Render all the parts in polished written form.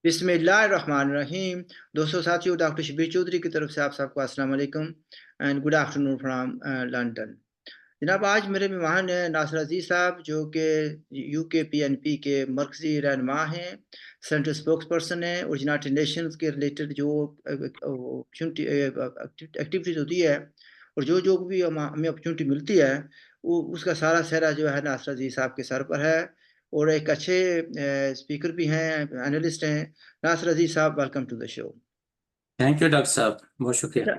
बिस्मिल्लाहिर्रहमानिर्रहीम। दोस्तों साथियों, डॉक्टर शबीर चौधरी की तरफ से आप सबको अस्सलाम वालेकुम and good afternoon from London. जनाब, आज मेरे मेहमान हैं नासिर अजीज़ साहब, जो कि यूके पीएनपी के मरकज़ी रहनुमा हैं, सेंट्रल स्पोक्स पर्सन हैं और यूनाइटेड नेशंस के रिलेटेड जो एक्टिविटीज़ होती है और जो भी हमें अपॉर्चुनिटी मिलती है, वो उसका सारा सेहरा जो है नासिर अजीज़ साहब के सर पर है। और एक अच्छे स्पीकर भी हैं, एनालिस्ट हैं। नासिर अजीज़ साहब, welcome to the show. Thank you doctor साहब, बहुत शुक्रिया।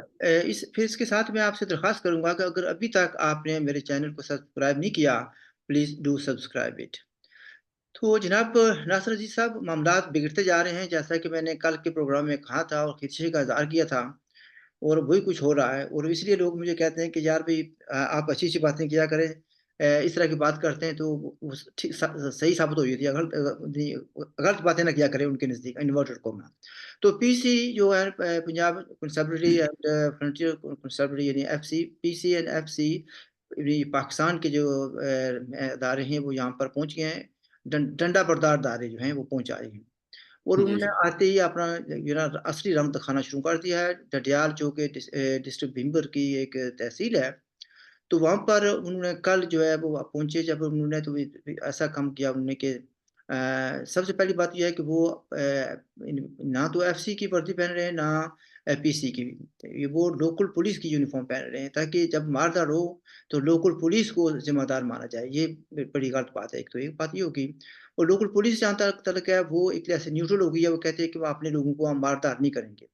फिर इसके साथ मैं आपसे दरख्वास्त करूंगा कि अगर अभी तक आपने मेरे चैनल को सब्सक्राइब नहीं किया, प्लीज़ डू सब्सक्राइब इट। तो जनाब नासिर अजीज़ साहब, मामलात बिगड़ते जा रहे हैं, जैसा कि मैंने कल के प्रोग्राम में कहा था और खिदशे का इज़हार किया था, और वही कुछ हो रहा है। और इसलिए लोग मुझे कहते हैं कि यार भई, आप अच्छी-अच्छी बातें किया करें, इस तरह की बात करते हैं तो वो ठीक सही साबित हो जाती है। गलत बातें ना किया करें उनके नज़दीक, इन्वर्टेड कॉमा। तो पीसी जो है, पंजाब कंसर्वेटरी एंड फ्रंटियर कंसर्वेटरी, यानी एफसी, पीसी एंड एफसी, ये पाकिस्तान के जो अदारे हैं वो यहाँ पर पहुँच गए हैं। डंडा बरदार अदारे जो हैं वो पहुँच आए हैं। और जी उन्होंने जी। आते ही अपना असली रंग दिखाना शुरू कर दिया है। डडियाल जो कि डिस्ट्रिक्ट भीमपुर की एक तहसील है, तो वहाँ पर उन्होंने कल जो है वो पहुँचे। जब उन्होंने तो ऐसा काम किया उन्होंने कि सबसे पहली बात ये है कि वो ना तो एफसी की वर्दी पहन रहे हैं, ना पीसी की। ये वो लोकल पुलिस की यूनिफ़ॉर्म पहन रहे हैं, ताकि जब मार-धाड़ हो तो लोकल पुलिस को ज़िम्मेदार माना जाए। ये बड़ी गलत बात है। एक तो एक बात ये होगी, और लोकल पुलिस जहाँ तक तलक है, वो एक तरह से न्यूट्रल हो गई है। वो कहते हैं कि वो अपने लोगों को हम मार-धाड़ नहीं करेंगे,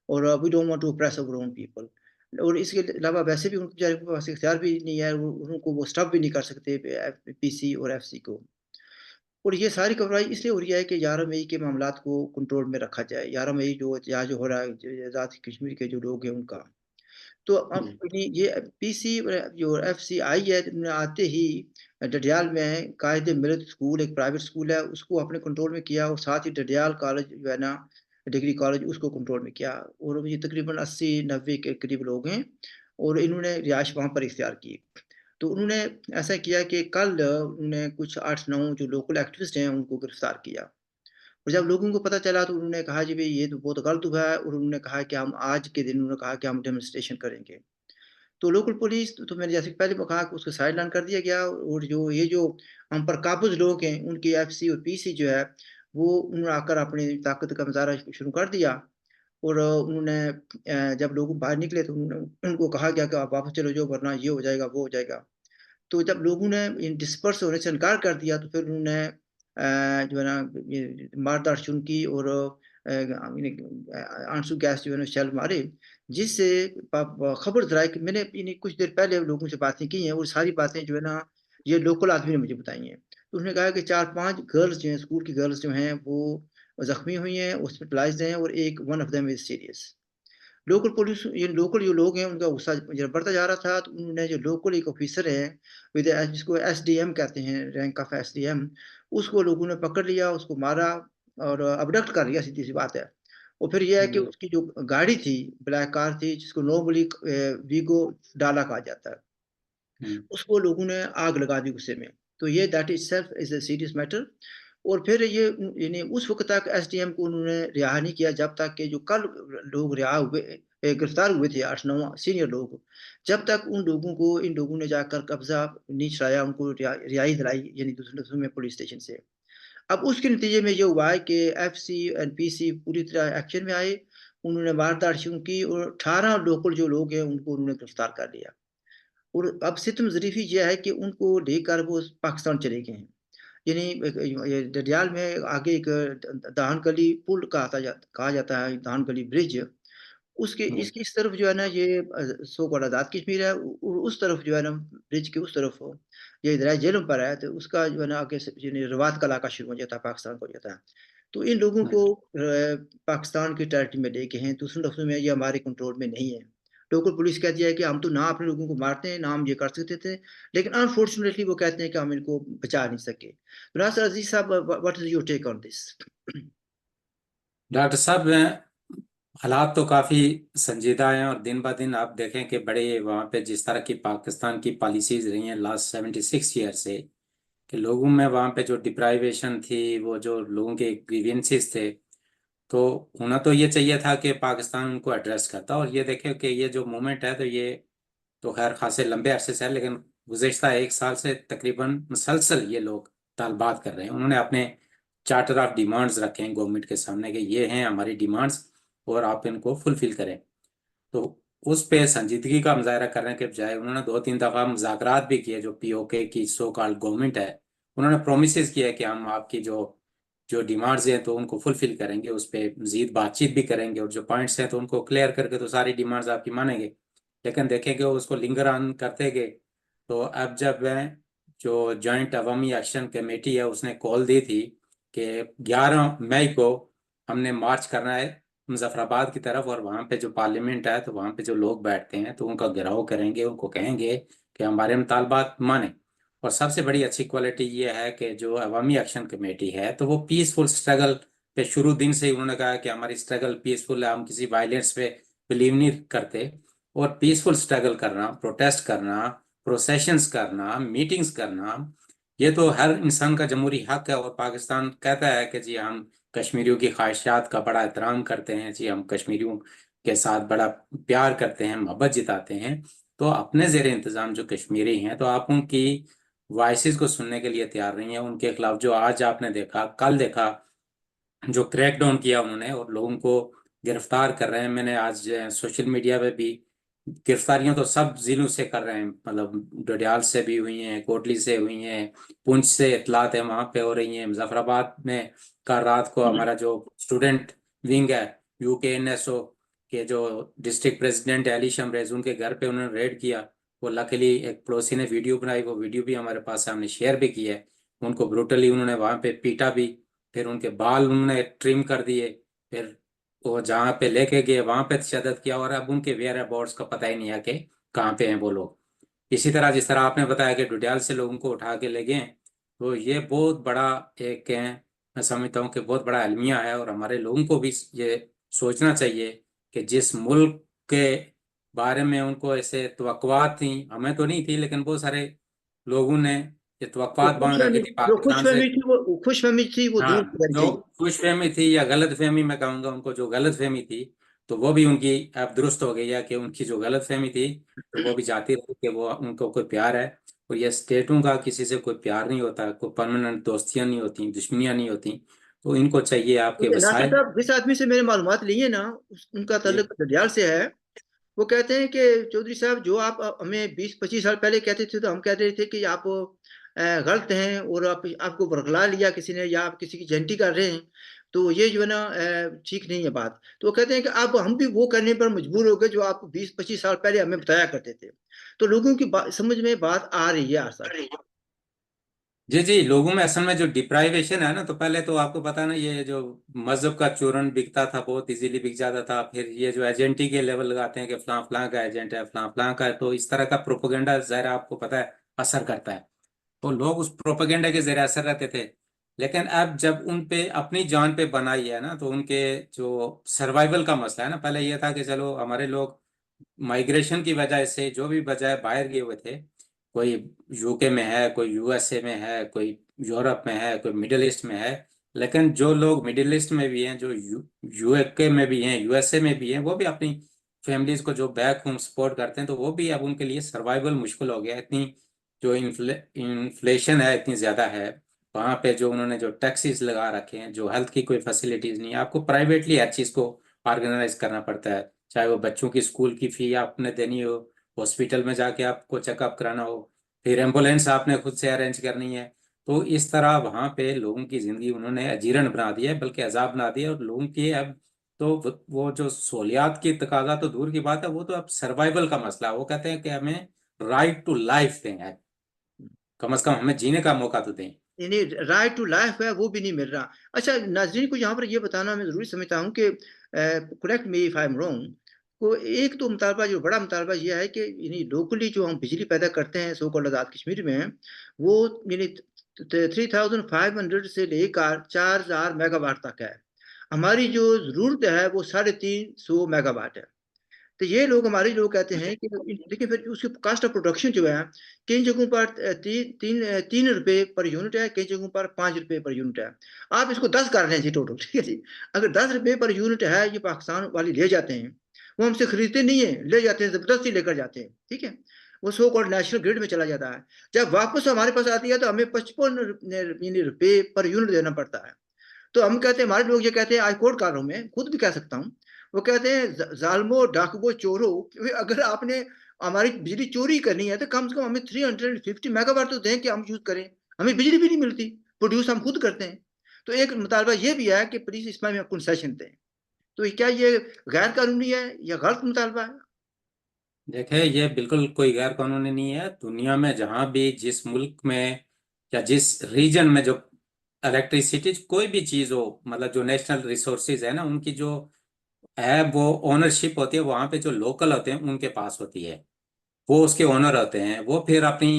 और we don't want to oppress our own people. और इसके अलावा वैसे भी उनके बेचारे के पास इख्तियार भी नहीं है, उनको वो स्टॉप भी नहीं कर सकते पीसी और एफसी को। और ये सारी कार्रवाई इसलिए हो रही है कि 11 मई के मामलात को कंट्रोल में रखा जाए। 11 मई जो यहाँ जो हो रहा है, आज़ाद कश्मीर के जो लोग हैं उनका। तो अब जी ये पीसी जो एफसी आई है, इन्होंने आते ही डडियाल में कायदे मिलत स्कूल, एक प्राइवेट स्कूल है, उसको अपने कंट्रोल में किया, और साथ ही डडियाल कॉलेज जो है ना, डिग्री कॉलेज, उसको कंट्रोल में किया। और ये तकरीबन 80-90 के करीब लोग हैं, और इन्होंने रिहाइश वहाँ पर इख्तियार की। तो उन्होंने ऐसा किया कि कल उन्होंने कुछ 8-9 जो लोकल एक्टिविस्ट हैं उनको गिरफ्तार किया। और जब लोगों को पता चला तो उन्होंने कहा जी भई, ये तो बहुत गलत हुआ है, और उन्होंने कहा कि हम आज के दिन, उन्होंने कहा कि हम डेमोंस्ट्रेशन करेंगे। तो लोकल पुलिस तो मैंने जैसे कि पहले कहा कि उसको साइडलाइन कर दिया गया, और जो हम पर काबज़ लोग हैं, उनकी एफसी और पीसी जो है, वो उन्होंने आकर अपनी ताकत का मुज़ाहरा शुरू कर दिया। और उन्होंने जब लोग बाहर निकले तो उन्होंने उनको कहा गया कि आप वापस चले जाओ, वरना ये हो जाएगा, वो हो जाएगा। तो जब लोगों ने इन डिस्पर्स होने से इनकार कर दिया, तो फिर उन्होंने जो है ना, ये मार-धाड़ शुरू की, और आंसू गैस जो है ना, शेल मारे, जिससे खबर ज़राए कि मैंने इन्हीं कुछ देर पहले लोगों से बातें की हैं, और सारी बातें जो है ना, ये लोकल आदमी ने मुझे बताई हैं। तो उसने कहा कि 4-5 गर्ल्स जो हैं, स्कूल की गर्ल्स जो हैं, वो ज़ख्मी हुई हैं, हॉस्पिटलाइज़्ड हैं, और एक one of them is serious. Local police, ये लोकल जो लोग हैं, उनका गुस्सा जो बढ़ता जा रहा था, तो उन्होंने जो लोकल एक ऑफिसर है, जिसको एसडीएम कहते हैं, रैंक ऑफ एसडीएम, उसको लोगों ने पकड़ लिया, उसको मारा और अबडक्ट कर लिया, सीधी-सी बात है। और फिर ये है कि जी। उसकी जो गाड़ी थी, ब्लैक कार थी, जिसको नॉर्मली वीगो डाला कहा जाता है, हम्म, उसको लोगों ने आग लगा दी गुस्से में। तो ये that itself is a serious matter. और फिर ये यानी उस वक़्त तक एसडीएम को उन्होंने रिहा नहीं किया, जब तक कि जो कल लोग रिहा हुए, गिरफ्तार हुए थे 8-9 सीनियर लोग, जब तक उन लोगों को, इन लोगों ने जाकर कब्ज़ा नहीं छुड़ाया, उनको रिहाई दिलाई, यानी दूसरे लफ्ज़ों में पुलिस स्टेशन से। अब उसके नतीजे में ये हुआ है कि एफसी एंड पीसी पूरी तरह एक्शन में आए, उन्होंने वारदात शुरू की, और 18 लोकल जो लोग हैं उनको उन्होंने गिरफ्तार कर लिया। और अब सितम ज़रीफ़ी ये है कि उनको लेकर वो पाकिस्तान चले गए हैं। यानी ये डडियाल में आगे एक दाहन गली पुल कहा जाता है, दाहन गली ब्रिज। उसके जी इसकी इस तरफ जो है ना, ये सो कॉल्ड आज़ाद कश्मीर है, उस तरफ जो है ना, ब्रिज के उस तरफ ये दरिया झेलम पर है, तो उसका जो है ना, आगे से यानी रवात का इलाका शुरू हो जाता है, पाकिस्तान को हो जाता है। तो इन लोगों को पाकिस्तान की टेरिटरी में लेके हैं, दूसरे लफ्ज़ों में ये हमारे कंट्रोल में नहीं है। लोकल पुलिस कहती है कि हम तो ना अपने लोगों को मारते हैं, ना हम ये कर सकते थे, लेकिन अनफॉर्चुनेटली वो कहते हैं कि हम इनको बचा नहीं सके। तो नासिर अज़ीज़ साहब, what is your take on this? Doctor साहब, हालात तो काफ़ी संजीदा हैं और दिन ब दिन आप देखें कि बड़े वहाँ पे जिस तरह की पाकिस्तान की पॉलिसीज रही हैं लास्ट 76 ईयर से, कि लोगों में वहाँ पे जो डिप्राइवेशन थी, वो जो लोगों के ग्रीवेंसेस थे, तो उन्हें तो ये चाहिए था कि पाकिस्तान उनको एड्रेस करता, और ये देखे कि ये जो मूवमेंट है तो ये तो खैर खासे लंबे अरसे से है, लेकिन गुज़िश्ता एक साल से तकरीबन मुसलसल ये लोग तालबात कर रहे हैं। उन्होंने अपने चार्टर ऑफ डिमांड्स रखे हैं गवर्नमेंट के सामने कि ये हैं हमारी डिमांड्स और आप इनको फुलफिल करें। तो उस पे संजीदगी का मुजाहरा करने के बजाय उन्होंने 2-3 दफा मुज़ाकरात भी किए। जो पीओके की सो कॉल्ड गवर्नमेंट है, उन्होंने प्रोमिस किया है कि हम आपकी जो जो डिमांड्स हैं तो उनको फुलफिल करेंगे, उस पर मजीद बातचीत भी करेंगे, और जो पॉइंट्स हैं तो उनको क्लियर करके तो सारी डिमांड्स आपकी मानेंगे। लेकिन देखेंगे वो उसको लिंगर ऑन करते गए। तो अब जब वह जो जॉइंट अवामी एक्शन कमेटी है उसने कॉल दी थी कि 11 मई को हमने मार्च करना है मुजफ्फराबाद की तरफ, और वहाँ पे जो पार्लियामेंट है तो वहाँ पे जो लोग बैठते हैं तो उनका घेराव करेंगे, उनको कहेंगे कि हमारे मुतालबात माने। और सबसे बड़ी अच्छी क्वालिटी ये है कि जो अवामी एक्शन कमेटी है तो वो पीसफुल स्ट्रगल पे शुरू दिन से ही उन्होंने कहा कि हमारी स्ट्रगल पीसफुल है, हम किसी वायलेंस पे बिलीव नहीं करते। और पीसफुल स्ट्रगल करना, प्रोटेस्ट करना, प्रोसेशंस करना, मीटिंग्स करना, ये तो हर इंसान का जमहूरी हक है। और पाकिस्तान कहता है कि जी हम कश्मीरियों की ख्वाहिशात का बड़ा एहतराम करते हैं, जी हम कश्मीरियों के साथ बड़ा प्यार करते हैं, मोहब्बत जताते हैं। तो अपने जेर इंतज़ाम जो कश्मीरी हैं तो आप उनकी वॉइसेस को सुनने के लिए तैयार नहीं है। उनके खिलाफ जो आज आपने देखा, कल देखा, जो क्रैकडाउन किया उन्होंने और लोगों को गिरफ्तार कर रहे हैं। मैंने आज सोशल मीडिया पे भी गिरफ्तारियां तो सब जिलों से कर रहे हैं, मतलब डोडियाल से भी हुई हैं, कोटली से हुई हैं, पुंछ से इतलात है वहां पे हो रही हैं, मुजफ्फराबाद में का रात को हमारा जो स्टूडेंट विंग है यूकेएनएसओ के जो डिस्ट्रिक्ट प्रेसिडेंट है अली शमरेज, उनके घर पे उन्होंने रेड किया। वो लकीली एक पड़ोसी ने वीडियो बनाई, वो वीडियो भी हमारे पास है, हमने शेयर भी की है। उनको ब्रूटली उन्होंने वहां पे पीटा भी, फिर उनके बाल उन्होंने ट्रिम कर दिए, फिर वो जहाँ पे लेके गए वहां पे तशद्दुद किया, और अब उनके वेयर अबाउट्स का पता ही नहीं है कि कहाँ पे हैं वो लोग। इसी तरह जिस तरह आपने बताया कि डुडियाल से लोगों को उठा के ले गए, तो ये बहुत बड़ा एक मैं समझता हूँ कि बहुत बड़ा अलमिया है। और हमारे लोगों को भी ये सोचना चाहिए कि जिस मुल्क के बारे में उनको ऐसे तवक्कुआत थी, हमें तो नहीं थी लेकिन बहुत सारे लोगों ने ये जो तवक्कुआत बांध रखी खुशफहमी थी जो पाकिस्तान से। खुशफहमी थी वो खुशफहमी थी वो दूर हाँ, करनी जो चाहिए। खुशफहमी थी या गलत फहमी मैं कहूँगा उनको, जो गलत फहमी थी तो वो भी उनकी अब दुरुस्त हो गई है कि उनकी जो गलत फहमी थी तो वो भी जाती रही कि वो उनको कोई प्यार है। और ये स्टेटों का किसी से कोई प्यार नहीं होता, कोई परमानेंट दोस्तियां नहीं होती, दुश्मनियां नहीं होती। तो इनको चाहिए आपके क्योंकि नासिर वसाइल। साहब जिस आदमी से मैंने मालूमात ली है ना, उनका जी ताल्लुक डडियाल से है। वो कहते हैं कि चौधरी साहब जो आप हमें 20-25 साल पहले कहते थे तो हम कह रहे थे कि आप गलत हैं और आपको बरगला लिया किसी ने या आप किसी की जेंटी कर रहे हैं, तो ये जो है ना ठीक नहीं है बात। तो वो कहते हैं कि अब हम भी वो करने पर मजबूर हो गए जो आप 20-25 साल पहले हमें बताया करते थे। तो लोगों की समझ में बात आ रही है आस्था। जी जी, लोगों में असल में जो डिप्राइवेशन है ना, तो पहले तो आपको पता ना ये जो मजहब का चूरन बिकता था, बहुत इजीली बिक जाता था। फिर ये जो एजेंटी के लेवल लगाते हैं कि फलां फलां का एजेंट है, फलां फलां का है, तो इस तरह का प्रोपोगेंडा ज़ाहिर है आपको पता है असर करता है। तो लोग उस प्रोपेगेंडा के जरिए असर रहते थे। लेकिन अब जब उन पे अपनी जान पे बनाई है ना, तो उनके जो सर्वाइवल का मसला है ना, पहले ये था कि चलो हमारे लोग माइग्रेशन की वजह से जो भी वजह बाहर गए हुए थे, कोई यूके में है, कोई यूएसए में है, कोई यूरोप में है, कोई मिडिल ईस्ट में है। लेकिन जो लोग मिडिल ईस्ट में भी हैं, जो यूके में भी हैं, यूएसए में भी हैं, वो भी अपनी फैमिलीज को जो बैक होम सपोर्ट करते हैं, तो वो भी अब उनके लिए सर्वाइवल मुश्किल हो गया है। इतनी जो इन्फ्लेशन है इतनी ज़्यादा है वहाँ पे, जो उन्होंने जो टैक्सेस लगा रखे हैं, जो हेल्थ की कोई फैसिलिटीज़ नहीं है, आपको प्राइवेटली हर चीज़ को ऑर्गेनाइज करना पड़ता है। चाहे वो बच्चों की स्कूल की फी आपने देनी हो, हॉस्पिटल में जाके आपको चेकअप कराना हो, फिर एम्बुलेंस आपने खुद से अरेंज करनी है। तो इस तरह वहाँ पे लोगों की ज़िंदगी उन्होंने अजीरन बना दिया है, बल्कि अजाब बना दिया है। और लोगों की अब तो वो जो सहूलियात की तकाजा तो दूर की बात है, वो तो अब सर्वाइवल का मसला है। वो कहते हैं कि हमें राइट टू लाइफ दें, कम से कम हमें जीने का मौका तो दें। यानी राइट टू लाइफ है वो भी नहीं मिल रहा। अच्छा, नाजरीन को यहाँ पर ये बताना मैं ज़रूरी समझता हूँ कि correct me if I am wrong, को एक तो मुतालबा जो बड़ा मुतालबा ये है कि यानी लोकली जो हम बिजली पैदा करते हैं सो कॉल्ड आज़ाद कश्मीर में, वो यानी 3500 से लेकर 4000 मेगावाट तक है। हमारी जो ज़रूरत है वो 350 मेगावाट है। तो ये लोग हमारे लोग कहते हैं कि लेकिन फिर उसकी कास्ट ऑफ प्रोडक्शन जो है कई जगहों पर 3 रुपए पर यूनिट है, कई जगहों पर 5 रुपए पर यूनिट है। आप इसको 10 कर रहे हैं जी टोटल, ठीक है जी। अगर 10 रुपए पर यूनिट है, ये पाकिस्तान वाले ले जाते हैं, वो हमसे खरीदते नहीं है, ले जाते हैं, जबरदस्ती लेकर जाते हैं, ठीक है। वो सो कॉल्ड नेशनल ग्रिड में चला जाता है। जब वापस हमारे पास आती है तो हमें 55 रुपए पर यूनिट देना पड़ता है। तो हम कहते हैं, हमारे लोग ये कहते हैं, आई कोर्ट कर रहा हूं, मैं खुद भी कह सकता हूं, वो कहते हैं जालमो डाकुओ चोरो, अगर आपने हमारी बिजली चोरी करनी है तो कम से कम हमें 350 मेगावाट तो दें कि हम यूज करें। हमें बिजली भी नहीं मिलती, प्रोड्यूस हम खुद करते हैं। तो एक मुतालबा ये भी है कि प्लीज इसमें हमें कंसेशन दें। तो क्या ये गैर कानूनी है या गलत मुतालबा है? देखे, ये बिल्कुल कोई गैर कानूनी नहीं है। दुनिया में जहां भी, जिस मुल्क में या जिस रीजन में जो इलेक्ट्रिसिटी कोई भी चीज हो, मतलब जो नेशनल रिसोर्सेज है ना, उनकी जो है वो ओनरशिप होती है, वहां पे जो लोकल होते हैं उनके पास होती है। वो उसके ओनर होते हैं। वो फिर अपनी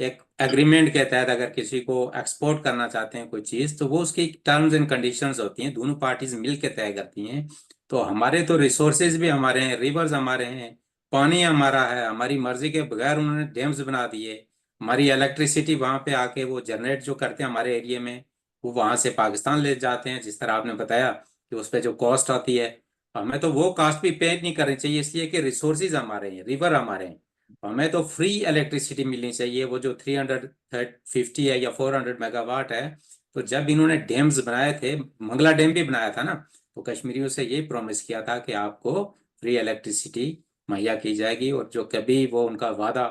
एक एग्रीमेंट के तहत अगर किसी को एक्सपोर्ट करना चाहते हैं कोई चीज, तो वो उसकी टर्म्स एंड कंडीशंस होती हैं, दोनों पार्टीज मिल के तय करती हैं। तो हमारे तो रिसोर्सेज भी हमारे हैं, रिवर्स हमारे हैं, पानी हमारा है, हमारी मर्जी के बगैर उन्होंने डैम्स बना दिए। हमारी इलेक्ट्रिसिटी वहां पे आके वो जनरेट जो करते हैं हमारे एरिया में, वो वहां से पाकिस्तान ले जाते हैं। जिस तरह आपने बताया कि उस पर जो कॉस्ट आती है, हमें तो वो कॉस्ट भी पे नहीं करनी चाहिए, इसलिए कि रिसोर्सेज हमारे हैं, रिवर हमारे हैं। हमें तो फ्री इलेक्ट्रिसिटी मिलनी चाहिए। वो जो 350 है या 400 मेगावाट है, तो जब इन्होंने डैम्स बनाए थे, मंगला डैम भी बनाया था ना, तो कश्मीरियों से ये प्रॉमिस किया था कि आपको फ्री इलेक्ट्रिसिटी मुहैया की जाएगी। और जो कभी वो उनका वादा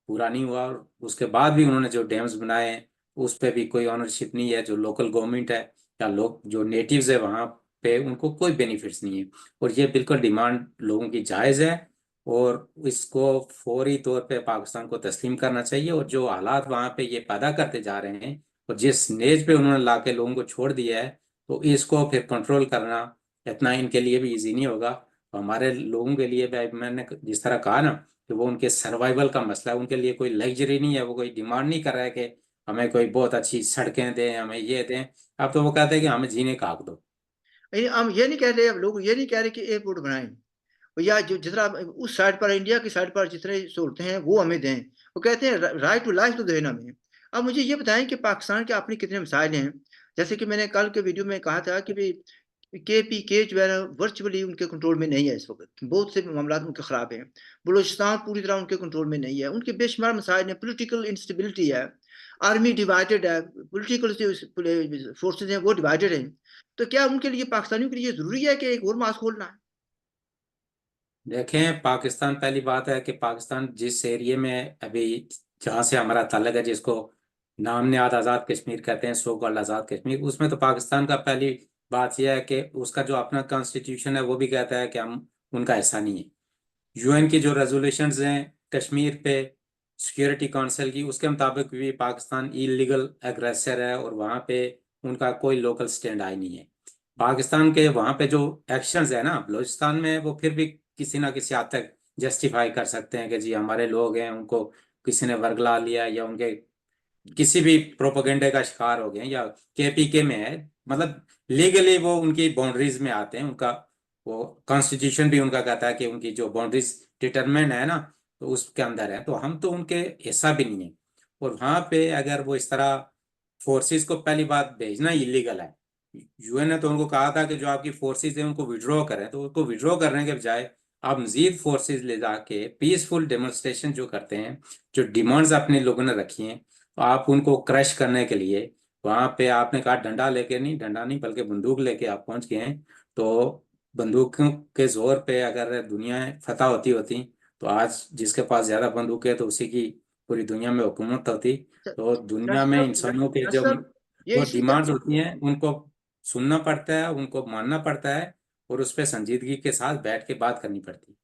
पूरा नहीं हुआ, और उसके बाद भी उन्होंने जो डैम्स बनाए हैं उस पर भी कोई ऑनरशिप नहीं है। जो लोकल गवर्नमेंट है या लोग जो नेटिव्स है वहाँ पे, उनको कोई बेनिफिट्स नहीं है। और ये बिल्कुल डिमांड लोगों की जायज़ है, और इसको फौरी तौर पे पाकिस्तान को तस्लीम करना चाहिए। और जो हालात वहाँ पे ये पैदा करते जा रहे हैं और जिस स्टेज पे उन्होंने ला के लोगों को छोड़ दिया है, तो इसको फिर कंट्रोल करना इतना इनके लिए भी इजी नहीं होगा। तो हमारे लोगों के लिए भी, मैंने जिस तरह कहा ना, कि वो उनके सर्वाइवल का मसला है, उनके लिए कोई लग्जरी नहीं है। वो कोई डिमांड नहीं कर रहा है कि हमें कोई बहुत अच्छी सड़कें दें, हमें ये दें। अब तो वो कहते हैं कि हमें जीने का हक दो। हम ये नहीं कह रहे, अब लोग ये नहीं कह रहे कि एयरपोर्ट बनाएं, या जो जितना उस साइड पर, इंडिया की साइड पर जितने सहूलतें हैं वो हमें दें। वो कहते हैं राइट टू लाइफ तो देना हमें। अब मुझे ये बताएं कि पाकिस्तान के अपने कितने मसाइल हैं। जैसे कि मैंने कल के वीडियो में कहा था कि भाई KPK जो है ना, वर्चुअली उनके कंट्रोल में नहीं है इस वक्त, बहुत से मामला उनके खराब हैं। बलूचिस्तान पूरी तरह उनके कंट्रोल में नहीं है, उनके बेशुमार मसाइल हैं, पोलिटिकल इंस्टेबिलिटी है, आर्मी डिवाइडेड है, पोलिटिकल फोर्सेज हैं वो डिवाइडेड हैं। तो क्या उनके लिए, पाकिस्तानियों के लिए जरूरी है कि एक और मास्क खोलना है? देखें, पाकिस्तान, पहली बात है कि पाकिस्तान जिस एरिया में अभी, जहाँ से हमारा ताल्लुक है, जिसको नाम नहाद आज़ाद कश्मीर कहते हैं, सो कॉल्ड आज़ाद कश्मीर, उसमें तो पाकिस्तान का पहली बात यह है कि उसका जो अपना कॉन्स्टिट्यूशन है वो भी कहता है कि हम उनका हिस्सा नहीं है। यूएन की जो रेजोल्यूशंस हैं कश्मीर पे, सिक्योरिटी काउंसिल की, उसके मुताबिक भी पाकिस्तान इलीगल एग्रेसर है, और वहाँ पे उनका कोई लोकल स्टैंड आई नहीं है। पाकिस्तान के वहाँ पे जो एक्शंस है ना बलूचिस्तान में, वो फिर भी किसी ना किसी हद तक जस्टिफाई कर सकते हैं कि जी हमारे लोग हैं, उनको किसी ने वर्गला लिया, या उनके किसी भी प्रोपेगेंडे का शिकार हो गए हैं, या KPK में है, मतलब लीगली वो उनकी बाउंड्रीज में आते हैं। उनका वो कॉन्स्टिट्यूशन भी उनका कहता है कि उनकी जो बाउंड्रीज डिटरमिन है ना, तो उसके अंदर है। तो हम तो उनके हिस्सा भी नहीं है। और वहां पे अगर वो इस तरह फोर्सेस को, पहली बात भेजना इलीगल है। UN ने तो उनको कहा था कि जो आपकी फोर्सेस है उनको विड्रॉ करें, तो उनको विड्रॉ करने के बजाय आप मजीद फोर्सेस ले जाके पीसफुल डेमोन्स्ट्रेशन जो करते हैं, जो डिमांड्स अपने लोगों ने रखी हैं, तो आप उनको क्रश करने के लिए वहां पे, आपने कहा डंडा लेके नहीं, डंडा नहीं बल्कि बंदूक लेके आप पहुंच गए हैं। तो बंदूकों के जोर पे अगर दुनिया फतह होती होती, तो आज जिसके पास ज्यादा बंदूक है तो उसी की पूरी दुनिया में हुकूमत होती। तो दुनिया में इंसानों के जो साहब, ये जो इसी का, डिमांड्स होती हैं उनको सुनना पड़ता है, उनको मानना पड़ता है, और उस पर संजीदगी के साथ बैठ के बात करनी पड़ती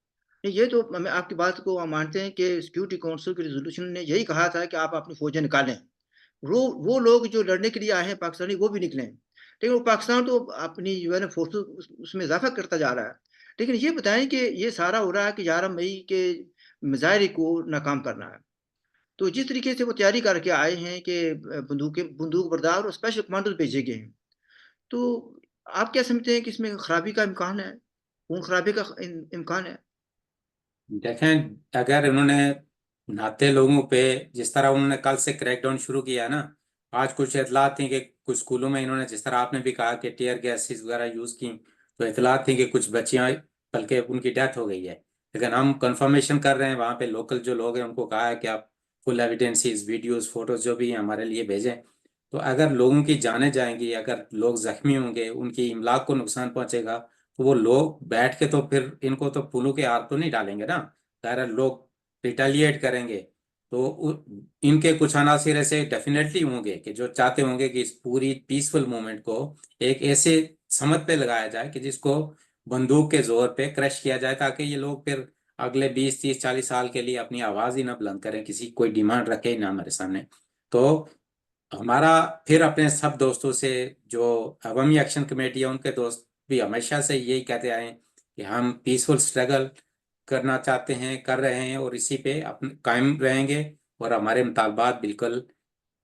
है। ये तो हमें आपकी बात को हम मानते हैं कि सिक्योरिटी काउंसिल के रेजोल्यूशन ने यही कहा था कि आप अपनी फौजें निकालें। वो लोग जो लड़ने के लिए आए हैं पाकिस्तानी, वो भी निकले। लेकिन वो पाकिस्तान तो अपनी जो है ना फोर्स उसमें इजाफा करता जा रहा है। लेकिन ये बताएं कि ये सारा हो रहा है कि 11 मई के मुजाहरे को नाकाम करना है। तो जिस तरीके से वो तैयारी करके आए हैं कि बंदूक बरदार और स्पेशल कमांडोज भेजे गए हैं, तो आप क्या समझते हैं कि इसमें खराबी का इम्कान है, खून खराबे का इम्कान है? देखें, अगर उन्होंने नाते लोगों पे जिस तरह उन्होंने कल से क्रैकडाउन शुरू किया है ना, आज कुछ इतलात थी कि कुछ स्कूलों में इन्होंने, जिस तरह आपने भी कहा कि टीयर गैसेस वगैरह यूज की, तो इतलात थी कि कुछ बच्चियां, बल्कि उनकी डेथ हो गई है। लेकिन हम कंफर्मेशन कर रहे हैं, वहाँ पे लोकल जो लोग हैं उनको कहा है कि आप फुल एविडेंसेस, वीडियोस, फोटोज जो भी हैं हमारे लिए भेजें। तो अगर लोगों की जानें जाएंगी, अगर लोग जख्मी होंगे, उनकी इमलाक को नुकसान पहुंचेगा, तो वो लोग बैठ के तो फिर इनको तो पुलों के आर तो नहीं डालेंगे ना, सारे लोग रिटेलिएट करेंगे। तो इनके कुछ अनासिर ऐसे डेफिनेटली होंगे कि जो चाहते होंगे कि इस पूरी पीसफुल मूवमेंट को एक ऐसे समझ पे लगाया जाए कि जिसको बंदूक के जोर पे क्रश किया जाए, ताकि ये लोग फिर अगले 20 30 40 साल के लिए अपनी आवाज ही ना बुलंद करें, किसी कोई डिमांड रखे ही ना हमारे सामने। तो हमारा फिर अपने सब दोस्तों से, जो अवामी एक्शन कमेटी है उनके दोस्त भी हमेशा से यही कहते आए हैं कि हम पीसफुल स्ट्रगल करना चाहते हैं, कर रहे हैं, और इसी पे अपने कायम रहेंगे। और हमारे मुतालबात बिल्कुल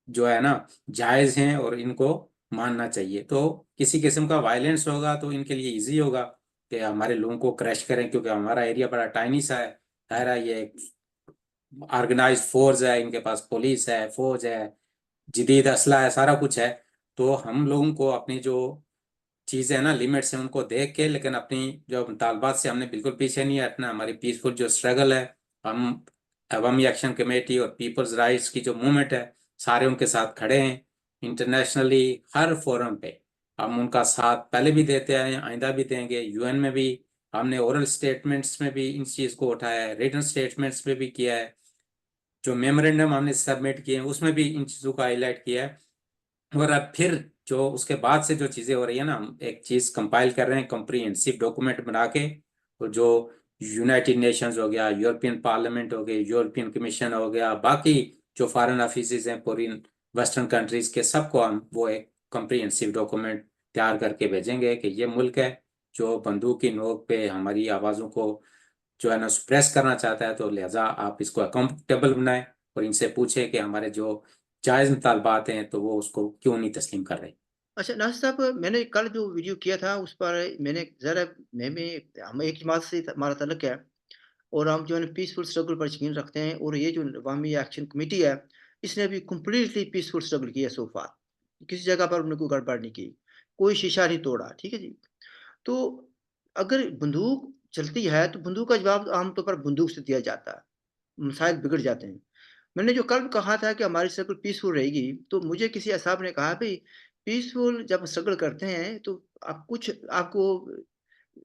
जो है ना जायज़ हैं, और इनको मानना चाहिए। तो किसी किस्म का वायलेंस होगा तो इनके लिए इजी होगा कि हमारे लोगों को क्रैश करें, क्योंकि हमारा एरिया बड़ा टाइनी सा है। है ये ऑर्गेनाइज फोर्स है, इनके पास पुलिस है, फौज है, जदीद असला है, सारा कुछ है। तो हम लोगों को अपनी जो चीज़ें हैं ना, लिमिट्स हैं, उनको देख के, लेकिन अपनी जो मुतालबात से हमने बिल्कुल पीछे नहीं हटना। हमारी पीसफुल जो स्ट्रगल है, हम अवामी एक्शन कमेटी और पीपल्स राइट्स की जो मूवमेंट है, सारे उनके साथ खड़े हैं। इंटरनेशनली हर फोरम पे हम उनका साथ पहले भी देते आए हैं, आइंदा भी देंगे। यूएन में भी हमने ओरल स्टेटमेंट्स में भी इन चीज़ को उठाया है, रिटन स्टेटमेंट्स में भी किया है, जो मेमोरेंडम हमने सबमिट किए हैं उसमें भी इन चीज़ों का हाईलाइट किया है। और अब फिर जो उसके बाद से जो चीज़ें हो रही है ना, हम एक चीज़ कंपाइल कर रहे हैं, कम्प्रीहेंसिव डॉक्यूमेंट बना के। तो जो यूनाइटेड नेशंस हो गया, यूरोपियन पार्लियामेंट हो गया, यूरोपियन कमीशन हो गया, बाकी जो फॉरेन ऑफिसेज हैं फॉरेन वेस्टर्न कंट्रीज के, सबको हम वो एक कम्प्रीहेंसिव डॉक्यूमेंट तैयार करके भेजेंगे कि ये मुल्क है जो बंदूक की नोक पे हमारी आवाज़ों को जो है ना सुप्रेस करना चाहता है। तो लिहाजा आप इसको अकाउंटेबल बनाएं और इनसे पूछें कि हमारे जो जायज़ मुतालबात हैं तो वो उसको क्यों नहीं तस्लीम कर रहे। अच्छा नासिर साहब, मैंने कल जो वीडियो किया था उस पर मैंने ज़रा मैं भी हम एक जमात से हमारा ताल्लुक है, और हम जो है पीसफुल स्ट्रगल पर यकीन रखते हैं, और ये जो अवामी एक्शन कमेटी है, इसने भी कंप्लीटली पीसफुल स्ट्रगल किया सो फार। किसी जगह पर उन्होंने कोई गड़बड़ नहीं की, कोई शीशा नहीं तोड़ा, ठीक है जी। तो अगर बंदूक चलती है तो बंदूक का जवाब आमतौर पर बंदूक से दिया जाता है, मसाइल बिगड़ जाते हैं। मैंने जो कल कहा था कि हमारी स्ट्रगल पीसफुल रहेगी, तो मुझे किसी साहब ने कहा भई पीसफुल जब स्ट्रगल करते हैं तो आप कुछ आपको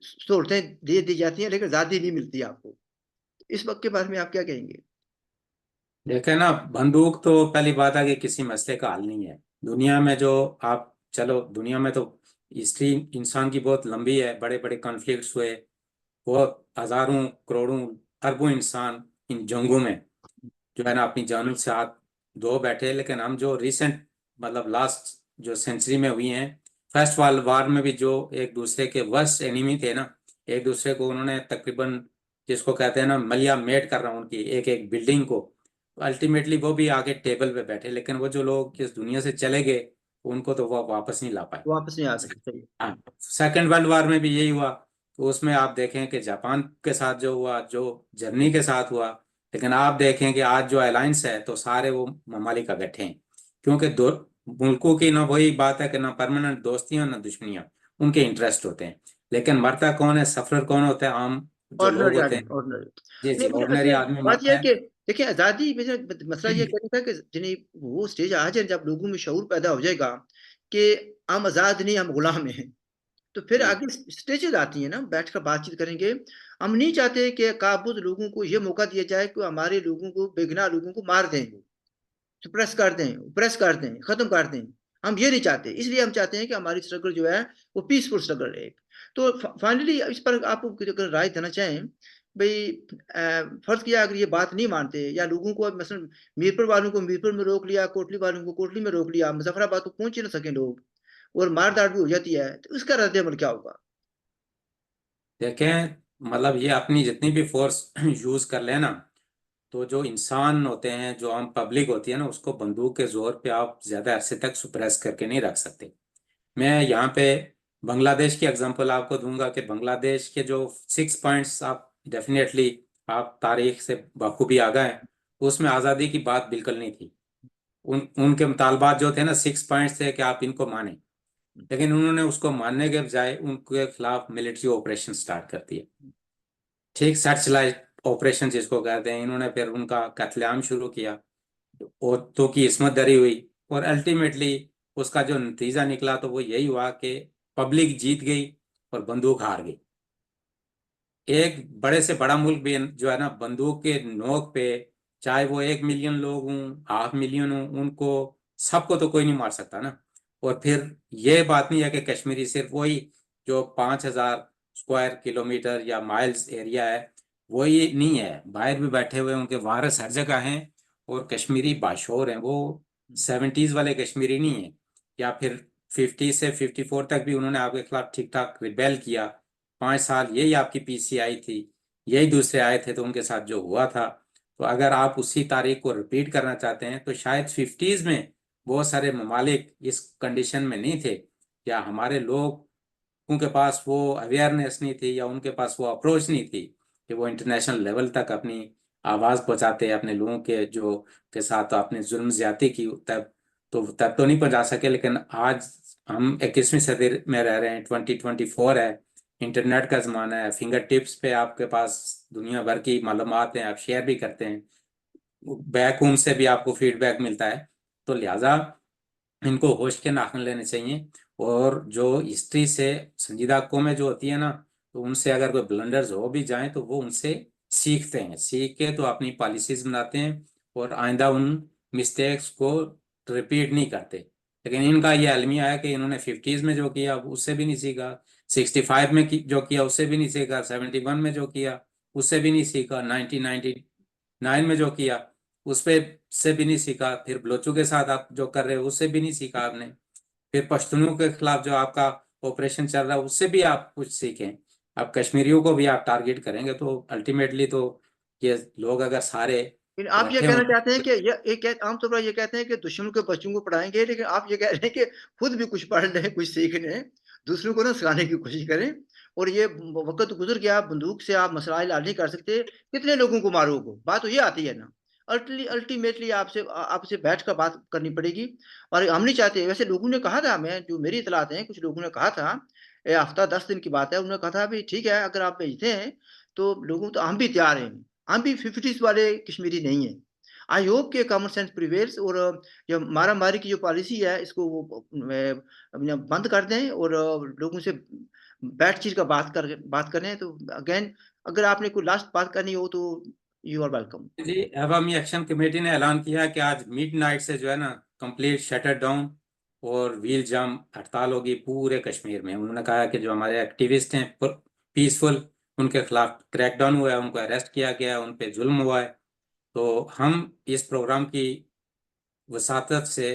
सहूलतें दे दी जाती हैं, लेकिन ज़्यादा नहीं मिलती आपको। इस वक़्त के बारे में आप क्या कहेंगे? देखे ना, बंदूक तो पहली बात है कि किसी मसले का हल नहीं है दुनिया में। जो आप चलो, दुनिया में तो हिस्ट्री इंसान की बहुत लंबी है, बड़े बड़े कॉन्फ्लिक्ट्स हुए, बहुत हजारों करोड़ों अरबों इंसान इन जंगों में जो है ना अपनी जानों से हाथ धो बैठे। लेकिन हम जो रिसेंट, मतलब लास्ट जो सेंचुरी में हुई हैं, फर्स्ट वर्ल्ड वार में भी जो एक दूसरे के वर्स्ट एनिमी थे ना, एक दूसरे को उन्होंने तकरीबन, जिसको कहते हैं ना, मलिया मेट कर रहा हूँ उनकी एक एक बिल्डिंग को, तो अल्टीमेटली वो भी आगे टेबल पे बैठे। लेकिन वो जो लोग इस दुनिया से चले गए, उनको तो वो वापस नहीं ला पाए। वापस नहीं आ सके, सही। हाँ, सेकेंड वर्ल्ड वार में भी यही हुआ। तो उसमें आप देखें कि जापान के साथ जो हुआ, जो जर्मनी के साथ हुआ। लेकिन आप देखें कि आज जो अलायंस है तो सारे वो ममालिक इकट्ठे हैं, क्योंकि दो मुल्कों की ना वही बात है कि ना परमानेंट दोस्तियां ना दुश्मनियां, उनके इंटरेस्ट होते हैं। लेकिन मरता कौन है, सफर कौन होता है, आम जो लोग ऑर्डिनरी होते आदमी, हैं। ऑर्डिनरी। जी नहीं जी, मुझे ऑर्डिनरी अच्छा आदमी बात ये मरता है है। कि देखिए आज़ादी में जो मसला ये कहने का कि जिन्हें वो स्टेज आ जाए जब लोगों में शऊर पैदा हो जाएगा कि हम आज़ाद नहीं, हम गुलाम हैं। तो फिर जी, आगे स्टेजेस आती हैं ना, बैठकर बातचीत करेंगे। हम नहीं चाहते कि काबुज़ लोगों को ये मौका दिया जाए कि हमारे लोगों को, बेगुनाह लोगों को मार दें, सुप्रेस कर दें, प्रेस कर दें, ख़त्म कर दें। हम ये नहीं चाहते, इसलिए हम चाहते हैं कि हमारी स्ट्रगल जो है वो पीसफुल स्ट्रगल रहे। तो फाइनली इस पर आप अगर राय देना चाहें, भई फ़र्ज़ किया अगर ये बात नहीं मानते, या लोगों को मसलन मीरपुर वालों को मीरपुर में रोक लिया, कोटली वालों को कोटली में रोक लिया, मुज़फ़्फ़राबाद तो पहुँच ही ना सकें लोग, और मार-धाड़ भी हो जाती है, तो इसका रद्द-ए-अमल क्या होगा? देखें, मतलब ये अपनी जितनी भी फोर्स यूज कर लेना, तो जो इंसान होते हैं, जो आम पब्लिक होती है ना, उसको बंदूक के जोर पे आप ज्यादा अरसे तक सुप्रेस करके नहीं रख सकते। मैं यहाँ पे बांग्लादेश की एग्जांपल आपको दूंगा कि बांग्लादेश के जो 6 पॉइंट्स आप डेफिनेटली आप तारीख से बखूबी आ गए, उसमें आज़ादी की बात बिल्कुल नहीं थी। उनके मुतालबात जो थे ना 6 पॉइंट्स थे कि आप इनको माने, लेकिन उन्होंने उसको मानने के बजाय उनके खिलाफ मिलिट्री ऑपरेशन स्टार्ट कर दिए। ठीक, सर्च लाइट ऑपरेशन जिसको कहते हैं, इन्होंने फिर उनका कत्लेआम शुरू किया, और तो की इस्मत दरी हुई, और अल्टीमेटली उसका जो नतीजा निकला तो वो यही हुआ कि पब्लिक जीत गई और बंदूक हार गई। एक बड़े से बड़ा मुल्क भी जो है ना बंदूक के नोक पे, चाहे वो 1 मिलियन लोग हों, 500,000 हों, उनको सबको तो कोई नहीं मार सकता ना। और फिर ये बात नहीं है कि कश्मीरी सिर्फ वही जो 5,000 स्क्वायर किलोमीटर या माइल्स एरिया है वही नहीं है, बाहर भी बैठे हुए उनके वारस हर जगह हैं, और कश्मीरी बाशोर हैं। वो 70s वाले कश्मीरी नहीं है, या फिर 50 से 54 तक भी उन्होंने आपके खिलाफ ठीक ठाक रिबेल किया। 5 साल यही आपकी पीसीआई थी, यही दूसरे आए थे तो उनके साथ जो हुआ था। तो अगर आप उसी तारीख को रिपीट करना चाहते हैं तो शायद 50s में बहुत सारे ममालिक इस कंडीशन में नहीं थे, या हमारे लोग उनके पास वो अवेयरनेस नहीं थी, या उनके पास वो अप्रोच नहीं थी कि वो इंटरनेशनल लेवल तक अपनी आवाज़ पहुंचाते अपने लोगों के जो के साथ आपने जुल्म ज्यादती की, तब तो नहीं पहुंचा सके। लेकिन आज हम 21वीं सदी में रह रहे हैं, 2024 है, इंटरनेट का ज़माना है, फिंगर टिप्स पे आपके पास दुनिया भर की मालूमात हैं, आप शेयर भी करते हैं, बैक होम से भी आपको फीडबैक मिलता है। तो लिहाजा इनको होश के नाखून लेने चाहिए, और जो हिस्ट्री से संजीदा कौमें जो होती है ना, तो उनसे अगर कोई ब्लंडर्स हो भी जाएं तो वो उनसे सीखते हैं, सीख के तो अपनी पॉलिसीज बनाते हैं और आइंदा उन मिस्टेक्स को रिपीट नहीं करते। लेकिन इनका ये अलमिया है कि इन्होंने 50s में जो किया उससे भी नहीं सीखा, 65 में जो किया उससे भी नहीं सीखा, 71 में जो किया उससे भी नहीं सीखा, 1999 में जो किया उस पे से भी नहीं सीखा, फिर बलोचों के साथ आप जो कर रहे हो उससे भी नहीं सीखा आपने, फिर पश्तूनों के खिलाफ जो आपका ऑपरेशन चल रहा है उससे भी आप कुछ सीखें। अब कश्मीरियों को भी आप टारगेट करेंगे तो अल्टीमेटली तो ये लोग अगर सारे लेकिन आप ये बैठे कहना हों। चाहते हैं कि आमतौर पर ये कहते हैं कि दुश्मन के बच्चों को पढ़ाएंगे, लेकिन आप ये कह रहे हैं कि खुद भी कुछ पढ़ लें, कुछ सीख लें, दूसरों को ना सिखाने की कोशिश करें। और ये वक्त गुजर गया, बंदूक से आप मसला हल नहीं कर सकते, कितने लोगों को मारोगे, बात तो ये आती है ना। अल्टीमेटली आपसे बैठ कर बात करनी पड़ेगी। और हम नहीं चाहते, वैसे लोगों ने कहा था, मैं जो मेरी इतलात हैं, कुछ लोगों ने कहा था, हफ्ता 10 दिन की बात है, उन्होंने कहा था भी ठीक है अगर आप भेजते हैं तो लोगों, तो हम भी तैयार हैं, हम भी 50s वाले कश्मीरी नहीं है। आई होप के कॉमन सेंस प्रिवेल्स, और ये मारा मारी की जो पॉलिसी है इसको वो बंद कर दें, और लोगों से बैठ चीज का बात करें। तो अगेन, अगर आपने कोई लास्ट बात करनी हो तो यू आर वेलकम। जी, अवामी एक्शन कमेटी ने ऐलान किया कि आज मिडनाइट से जो है ना कंप्लीट शटर डाउन और व्हील जाम हड़ताल होगी पूरे कश्मीर में। उन्होंने कहा कि जो हमारे एक्टिविस्ट हैं पीसफुल, उनके खिलाफ क्रैकडाउन हुआ है, उनको अरेस्ट किया गया है, उन पे जुल्म हुआ है। तो हम इस प्रोग्राम की वसातत से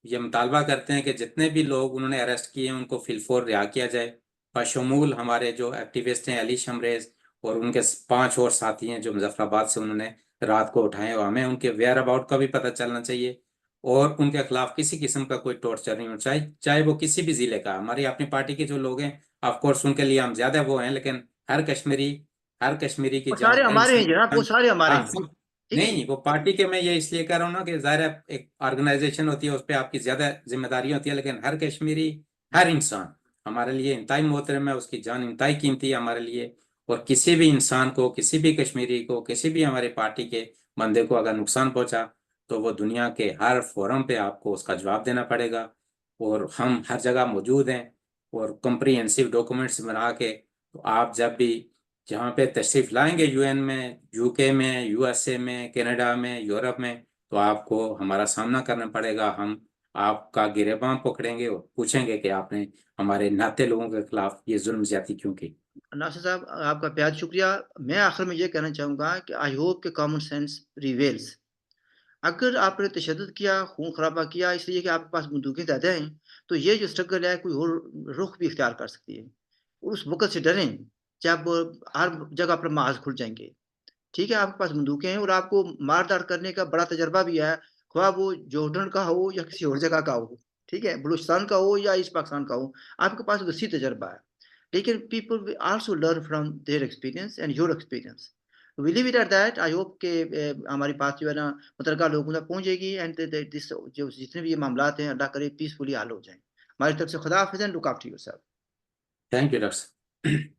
ये मुतालबा करते हैं कि जितने भी लोग उन्होंने अरेस्ट किए हैं उनको फिलफोर रिहा किया जाए, बशमूल हमारे जो एक्टिविस्ट हैं अली शमरेज और उनके 5 और साथी हैं जो मुजफ्फराबाद से उन्होंने रात को उठाए, और हमें उनके वेयर अबाउट का भी पता चलना चाहिए, और उनके खिलाफ किसी किस्म का कोई टॉर्चर नहीं होना चाहिए, चाहे वो किसी भी जिले का। हमारी अपनी पार्टी के जो लोग हैं ऑफ कोर्स उनके लिए हम ज्यादा वो हैं, लेकिन हर कश्मीरी की वो जान, सारे हर हमारे हैं जनाब, वो इंसान। सारे हमारे हाँ हैं। सब। ठीक है। नहीं, वो पार्टी के मैं ये इसलिए कह रहा हूँ ना कि जाहिर है एक ऑर्गेनाइजेशन होती है उस पर आपकी ज्यादा जिम्मेदारी होती है, लेकिन हर कश्मीरी, हर इंसान हमारे लिए इंतहाई मोहतरम है, उसकी जान इंतहाई कीमती है हमारे लिए। और किसी भी इंसान को, किसी भी कश्मीरी को, किसी भी हमारी पार्टी के बंदे को अगर नुकसान पहुंचा तो वो दुनिया के हर फोरम पे आपको उसका जवाब देना पड़ेगा, और हम हर जगह मौजूद हैं। और कम्प्रीहेंसिव डॉक्यूमेंट्स बना के तो आप जब भी जहाँ पे तशरीफ लाएंगे, यूएन में, यूके में, यूएसए में, कनाडा में, यूरोप में, तो आपको हमारा सामना करना पड़ेगा। हम आपका गिरेबान पकड़ेंगे और पूछेंगे कि आपने हमारे नाते लोगों के खिलाफ ये जुल्म ज्यादती क्यों की। नासिर साहब, आपका बेहद शुक्रिया। मैं आखिर में ये कहना चाहूँगा कि आई होप के कॉमन सेंस प्रिवेल्स। अगर आपने तशद्दुद किया, खून खराबा किया इसलिए कि आपके पास बंदूकें ज़्यादा हैं, तो ये जो स्ट्रगल है कोई और रुख भी इख्तियार कर सकती है। उस वक़्त से डरें जब हर जगह पर मार्च खुल जाएँगे। ठीक है, आपके पास बंदूकें हैं और आपको मार-धाड़ करने का बड़ा तजुर्बा भी है, ख़्वाह वो जॉर्डन का हो या किसी और जगह का हो, ठीक है? बलूचिस्तान का हो या ईस्ट पाकिस्तान का हो, आपके पास वसी तजुर्बा है। लेकिन people will also learn from their experience and your experience. We leave it at that. I hope कि हमारी बात जो है ना मुतलका लोगों तक पहुँचेगी एंड दिस जो जितने भी ये मामलात हैं अल्लाह करे पीसफुली हल हो जाएँ। हमारी तरफ से खुदा हाफ़िज़ and look after yourself. Thank you doctor साहब।